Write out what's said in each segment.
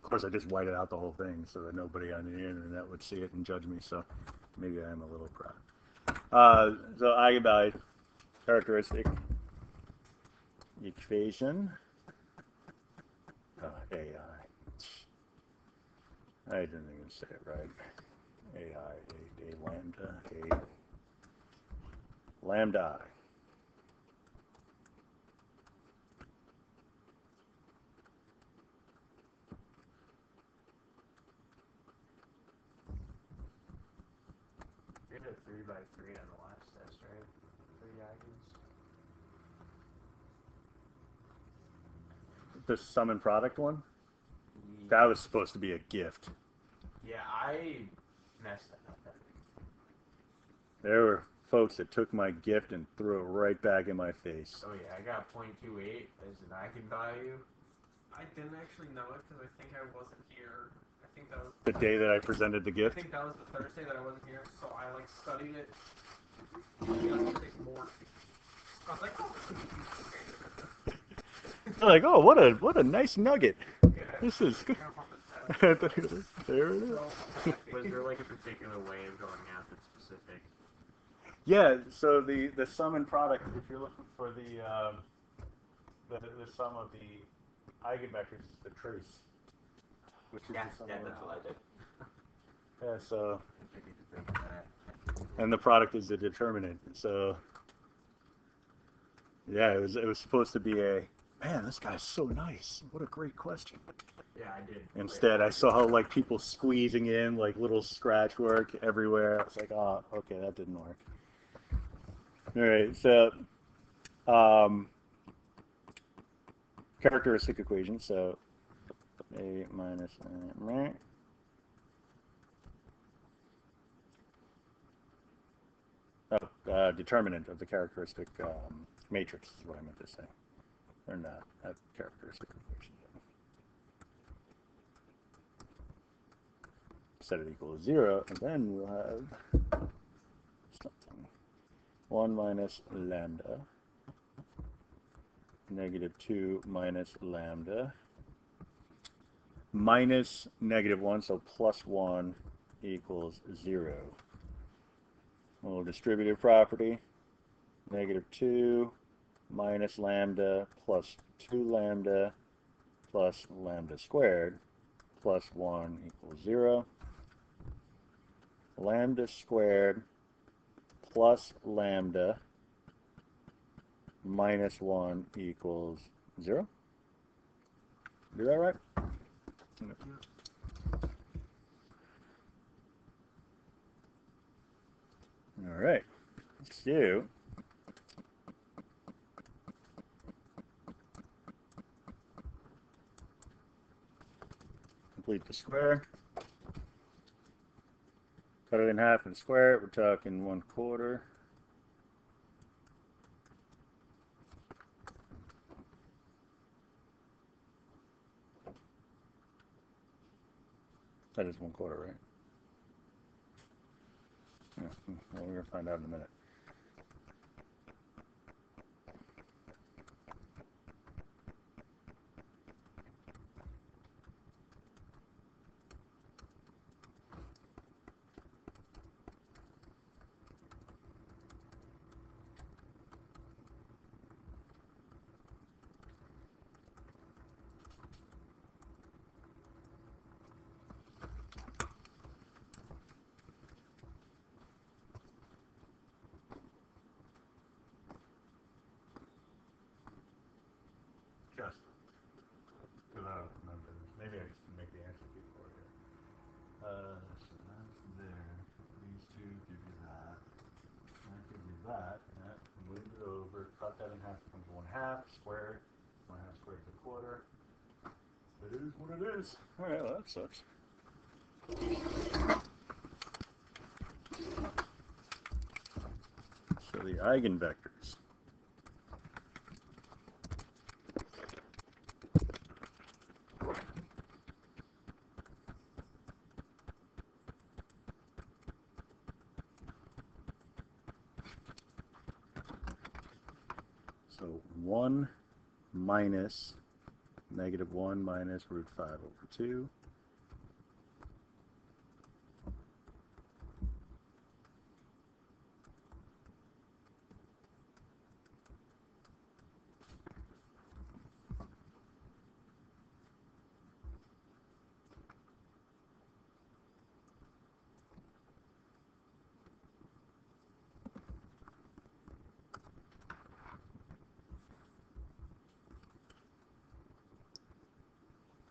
course, I just whited out the whole thing so that nobody on the internet would see it and judge me. So maybe I am a little proud. So eigenvalue characteristic equation. AI. I didn't even say it right. AI, a lambda, a lambda. You did a 3 by 3 on the last test, right? 3 eigens. The sum and product one? Yeah. That was supposed to be a gift. Yeah, I messed that up. There were folks that took my gift and threw it right back in my face. Oh yeah, I got 0.28 as an eigenvalue. I didn't actually know it because I think I wasn't here. I think that was The day that I presented the I gift? think that was the Thursday that I wasn't here, so I like studied it. Yesterday morning. I was like, oh, They're like, oh, what a nice nugget. yeah. This is good. I There it is. Was there like a particular way of going after specific? Yeah, so the sum and product, if you're looking for the sum of the eigenvectors, is the trace. Which is Yeah, the sum yeah, of that's what I did. Yeah, so, and the product is the determinant. So, yeah, it was supposed to be a, man, this guy's so nice. What a great question. Yeah, I did. Instead, I saw how like people squeezing in like little scratch work everywhere. I was like, oh, okay, that didn't work. All right, so characteristic equation. So a minus determinant of the characteristic matrix is what I meant to say. Or not characteristic equation. Set it equal to 0, and then we'll have something. 1 minus lambda, negative 2 minus lambda, minus negative 1, so plus 1 equals 0. A little distributive property, negative 2 minus lambda plus 2 lambda plus lambda squared plus 1 equals 0. Lambda squared plus lambda minus 1 equals 0. Do that right? All right. Let's do complete the square. Cut it in half and square it. We're talking 1/4. That is 1/4, right? Yeah, well, we're going to find out in a minute. Just because I don't remember. Maybe I just make the answer before here. So that's there. These two give you that. That gives you that. That move it over. Cut that in half. Becomes 1/2 squared. 1/2 squared is 1/4. It is what it is. All right. Well, that sucks. So the eigenvectors. So 1 minus negative 1 minus root 5 over 2.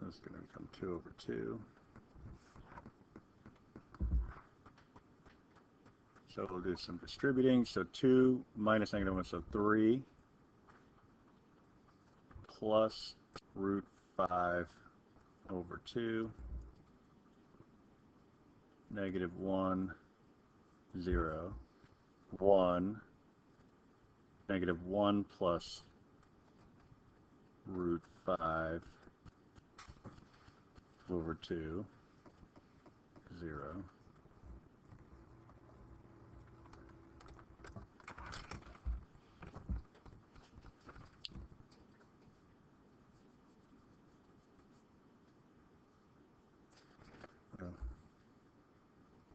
That's going to become 2 over 2. So we'll do some distributing. So 2 minus negative 1, so 3 plus root 5 over 2, negative 1, 0, 1, negative 1 plus root 5 over 2, 0.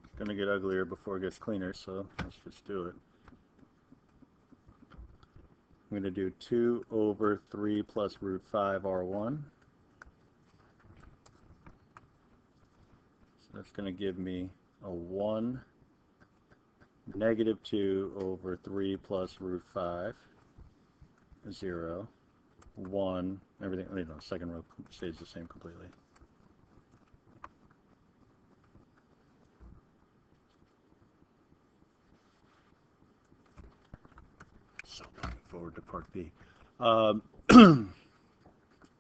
It's going to get uglier before it gets cleaner, so let's just do it. I'm going to do 2 over 3 plus root 5 R1. So that's going to give me a 1, negative 2 over 3 plus root 5, 0, 1, everything, second row stays the same completely. So looking forward to part B.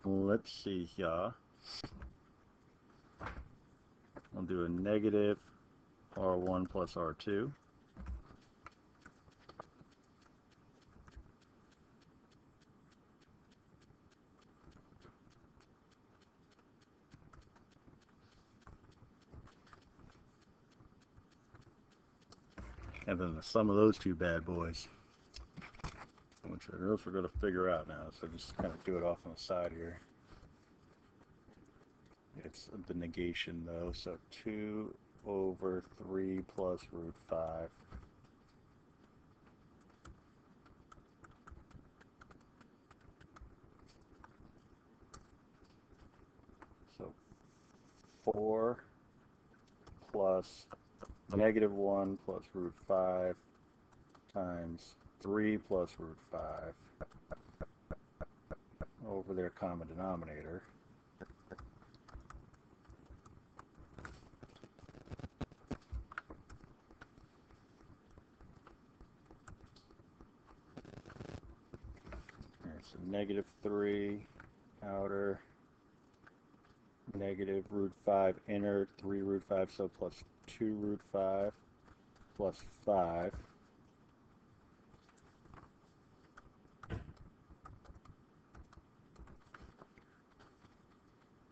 Let's see here. I'll do a negative R1 plus R2. And then the sum of those two bad boys, which I know we're going to figure out now. So just kind of do it off on the side here. It's the negation though, so 2 over 3 plus root 5. So 4 plus negative 1 plus root 5 times 3 plus root 5 over their common denominator. Alright, so negative 3 outer, negative root 5 inner, 3 root 5, so plus 2 root 5 plus 5.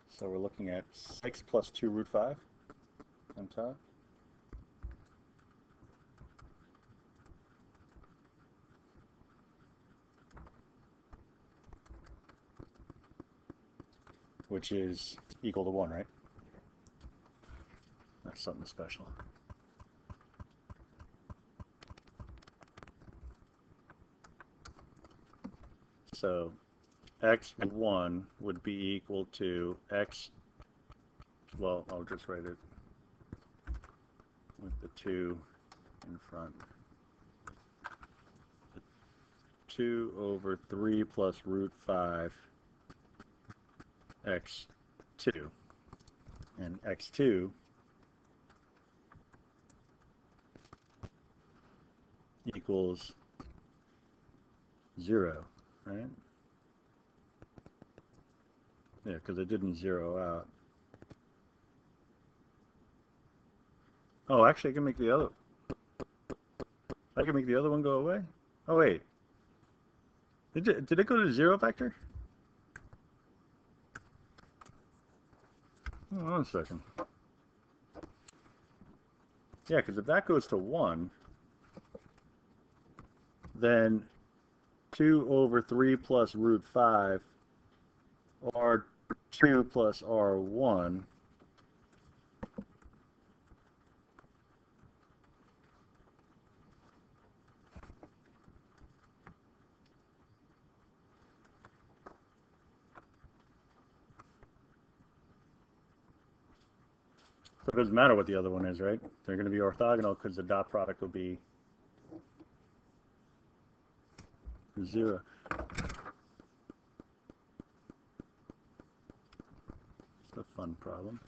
So we're looking at 6 plus 2 root 5 on top. Which is equal to 1, right? That's something special. So x1 would be equal to x, well, I'll just write it with the 2 in front. 2 over 3 plus root 5 x2. And x2 equals 0, right? Yeah, because it didn't zero out. Oh, actually, I can make the other one go away. Oh, wait. Did it go to 0 vector? Hold on a second. Yeah, because if that goes to 1, then 2 over 3 plus root 5 R 2 plus R1 So it doesn't matter what the other one is, right? They're going to be orthogonal because the dot product will be 0. It's a fun problem.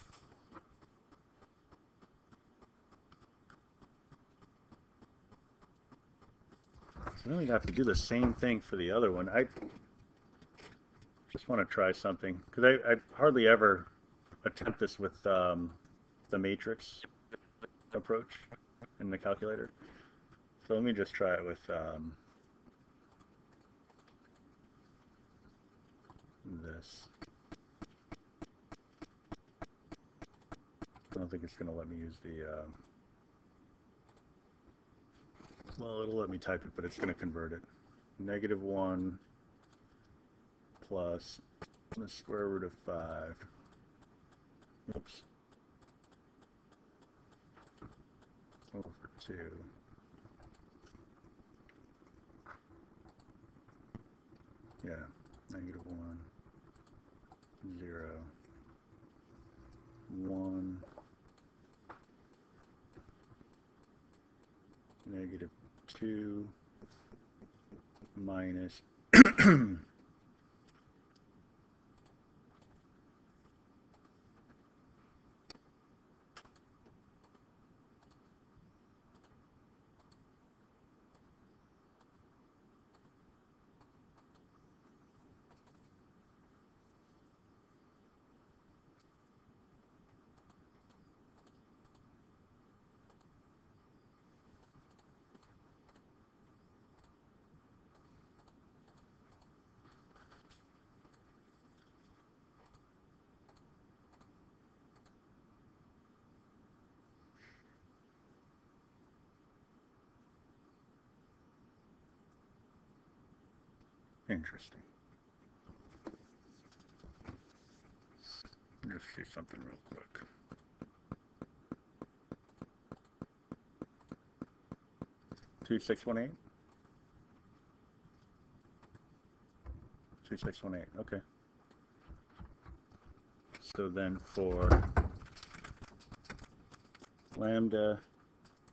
So then we have to do the same thing for the other one. I just want to try something because I hardly ever attempt this with the matrix approach in the calculator. So let me just try it with this. I don't think it's going to let me use the, well, it'll let me type it, but it's going to convert it. -1 plus the square root of 5. Oops. Over 2. Yeah, -1, 0, 1, -2, minus Interesting. Let's see something real quick. Two 618. 2618. Okay. So then for lambda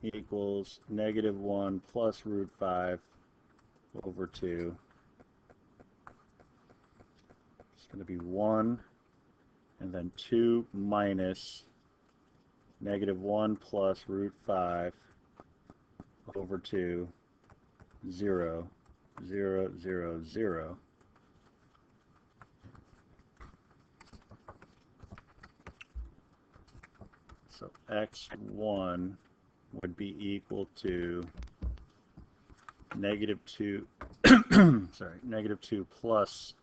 equals -1 plus root 5 over 2. It's going to be 1, and then 2 minus -1 plus root 5 over 2, 0, 0, 0, 0. So x1 would be equal to -2, sorry, -2 plus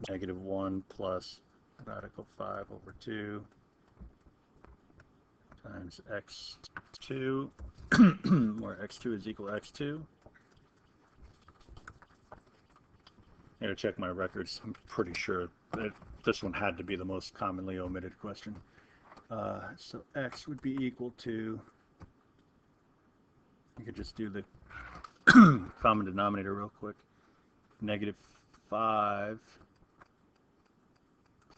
-1 plus radical 5 over 2 times x2, where x2 is equal to x2. I gotta check my records. I'm pretty sure that this one had to be the most commonly omitted question. So x would be equal to, you could just do the common denominator real quick, -5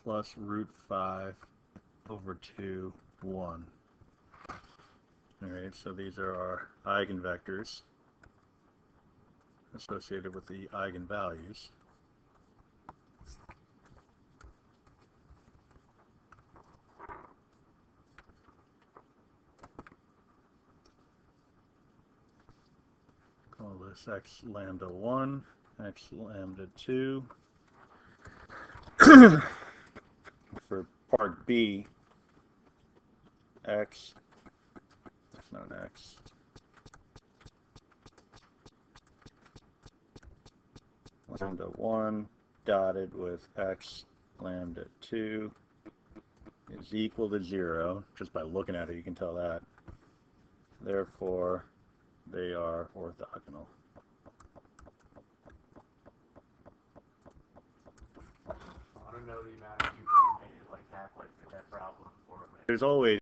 plus root 5 over 2, 1. Alright, so these are our eigenvectors associated with the eigenvalues. Call this x lambda 1, x lambda 2. For part B, x, that's not an x, lambda 1 dotted with x lambda 2 is equal to 0. Just by looking at it, you can tell that. Therefore, they are orthogonal. know the amount of people who made it like halfway through that problem. There's always